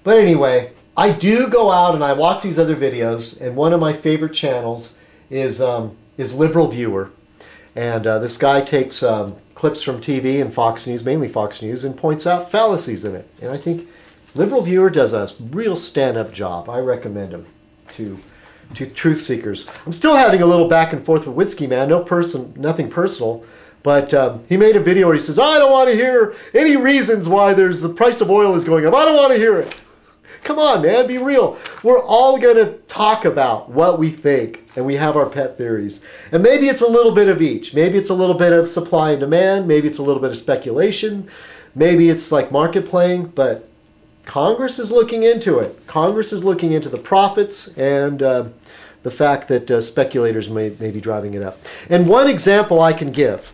But anyway, I do go out and I watch these other videos, and one of my favorite channels is Liberal Viewer. And this guy takes clips from TV and Fox News, mainly Fox News, and points out fallacies in it. And I think Liberal Viewer does a real stand-up job. I recommend him to truth seekers. I'm still having a little back and forth with Witzke, man. Nothing personal. But he made a video where he says, I don't want to hear any reasons why the price of oil is going up. I don't want to hear it. Come on, man, be real. We're all going to talk about what we think, and we have our pet theories. And maybe it's a little bit of each. Maybe it's a little bit of supply and demand. Maybe it's a little bit of speculation. Maybe it's like market playing, but Congress is looking into it. Congress is looking into the profits and the fact that speculators may be driving it up. And one example I can give.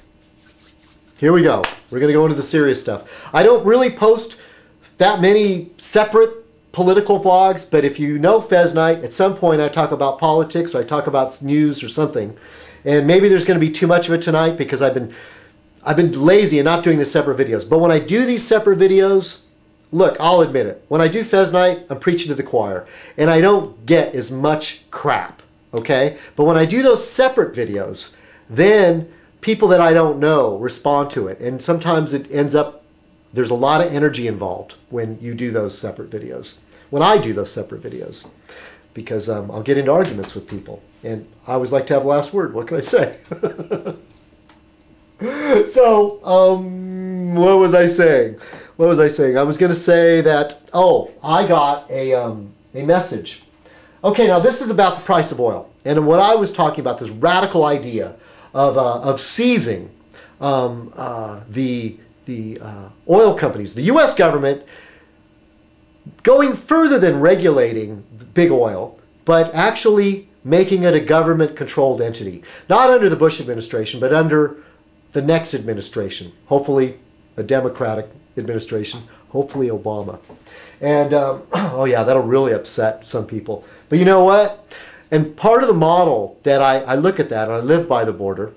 Here we go. We're going to go into the serious stuff. I don't really post that many separate political vlogs, but if you know Fez Night, at some point I talk about politics or I talk about news or something. And maybe there's going to be too much of it tonight because I've been lazy and not doing the separate videos. But when I do these separate videos, look, I'll admit it. When I do Fez Night, I'm preaching to the choir. And I don't get as much crap, okay? But when I do those separate videos, then people that I don't know respond to it. And sometimes it ends up, there's a lot of energy involved when you do those separate videos. When I do those separate videos. Because I'll get into arguments with people. And I always like to have the last word. What can I say? So, what was I saying? What was I saying? I was going to say that, I got a message. Okay, now this is about the price of oil. And what I was talking about, this radical idea of seizing the oil companies, the U.S. government, going further than regulating big oil, but actually making it a government-controlled entity. Not under the Bush administration, but under the next administration. Hopefully a Democratic administration. Hopefully Obama. And, oh yeah, that'll really upset some people. But you know what? And part of the model that I look at that, and I live by the border,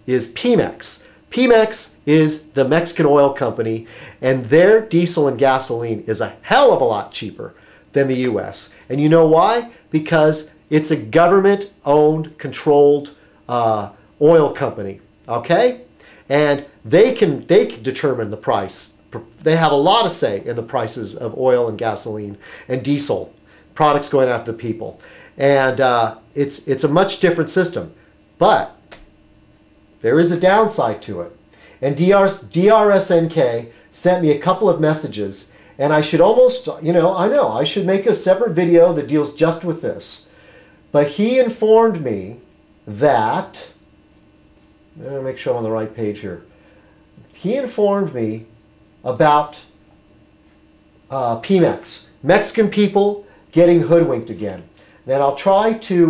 is Pemex. Pemex is the Mexican oil company, and their diesel and gasoline is a hell of a lot cheaper than the U.S. And you know why? Because it's a government-owned, controlled oil company, okay? And they can determine the price. They have a lot of say in the prices of oil and gasoline and diesel, products going out to the people. And it's a much different system. But there is a downside to it. And DRSNK sent me a couple of messages, and I should almost, I know, I should make a separate video that deals just with this. But he informed me that, I'm going to make sure I'm on the right page here. He informed me about Pemex, Mexican people getting hoodwinked again. And I'll try to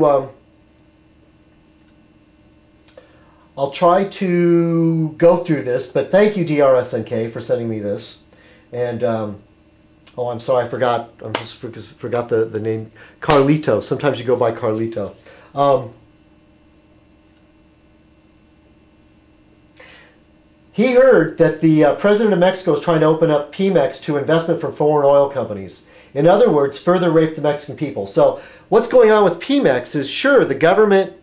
go through this, but thank you DRSNK for sending me this. And oh, I'm sorry, I forgot. I just forgot the name. Carlito. Sometimes you go by Carlito. He heard that the president of Mexico is trying to open up Pemex to investment from foreign oil companies. In other words, further rape the Mexican people. So what's going on with Pemex is, sure, the government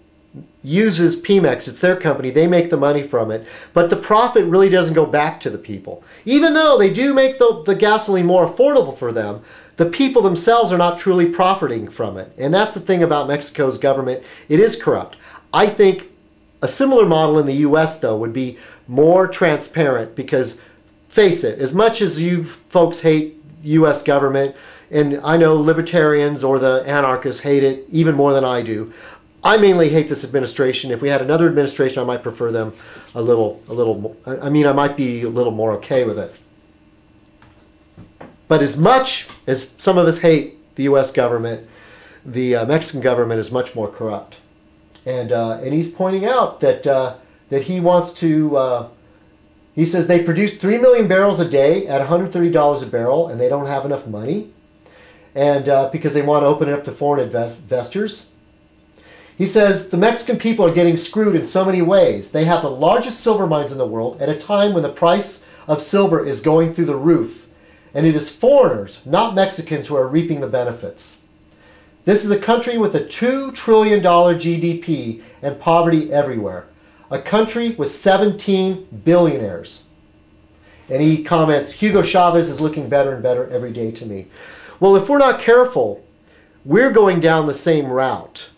uses Pemex, it's their company, they make the money from it, but the profit really doesn't go back to the people. Even though they do make the gasoline more affordable for them, the people themselves are not truly profiting from it. And that's the thing about Mexico's government. It is corrupt. I think a similar model in the U.S., though, would be more transparent because, face it, as much as you folks hate U.S. government, and I know libertarians or the anarchists hate it even more than I do, I mainly hate this administration. If we had another administration, I might prefer them a little more. I mean, I might be a little more okay with it. But as much as some of us hate the U.S. government, the Mexican government is much more corrupt. And he's pointing out that that he wants to. He says they produce 3 million barrels a day at $130 a barrel, and they don't have enough money, and because they want to open it up to foreign investors. He says the Mexican people are getting screwed in so many ways. They have the largest silver mines in the world at a time when the price of silver is going through the roof. and it is foreigners, not Mexicans, who are reaping the benefits. This is a country with a $2 trillion GDP and poverty everywhere. A country with 17 billionaires. And he comments, Hugo Chavez is looking better and better every day to me. Well, if we're not careful, we're going down the same route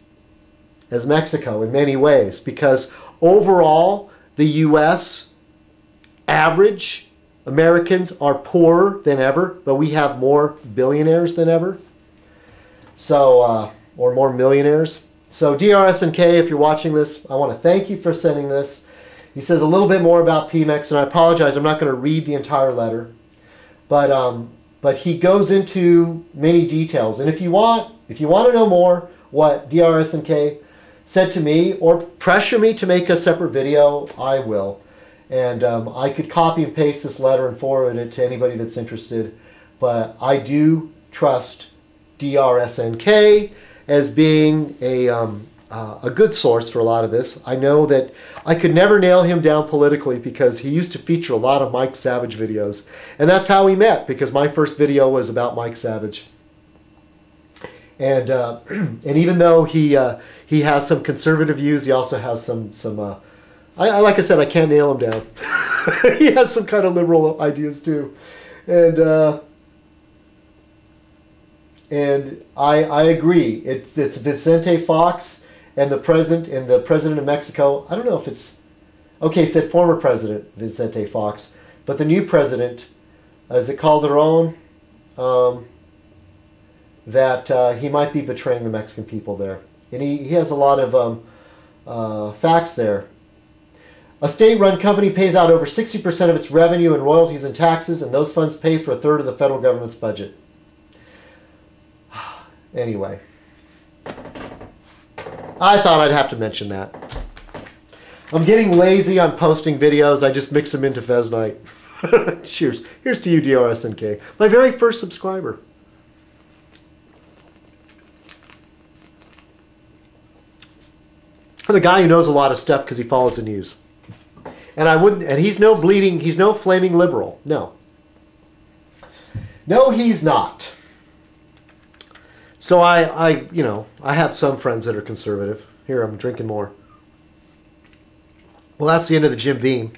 as Mexico in many ways, because overall, the U.S. average Americans are poorer than ever, but we have more billionaires than ever. So, or more millionaires. So DRSNK, if you're watching this, I want to thank you for sending this. He says a little bit more about Pemex, and I apologize, I'm not going to read the entire letter. But he goes into many details. And if you want to know more what DRSNK said to me, or pressure me to make a separate video, I will. And I could copy and paste this letter and forward it to anybody that's interested. But I do trust DRSNK as being a good source for a lot of this. I know that I could never nail him down politically because he used to feature a lot of Mike Savage videos. And that's how we met, because my first video was about Mike Savage. And and even though he has some conservative views, he also has some like I said, I can't nail him down. He has some kind of liberal ideas too. And I agree. It's Vicente Fox and the president of Mexico. I don't know if it's okay. He said former president Vicente Fox, but the new president, is it Calderon? That he might be betraying the Mexican people there, and he has a lot of facts there. A state-run company pays out over 60% of its revenue in royalties and taxes, and those funds pay for a third of the federal government's budget. Anyway, I thought I'd have to mention that. I'm getting lazy on posting videos. I just mix them into Fez Night. Cheers. Here's to you, DRSNK, my very first subscriber. And a guy who knows a lot of stuff because he follows the news. And he's no flaming liberal. No. No, he's not. So I have some friends that are conservative. Here, I'm drinking more. Well, that's the end of the Jim Beam.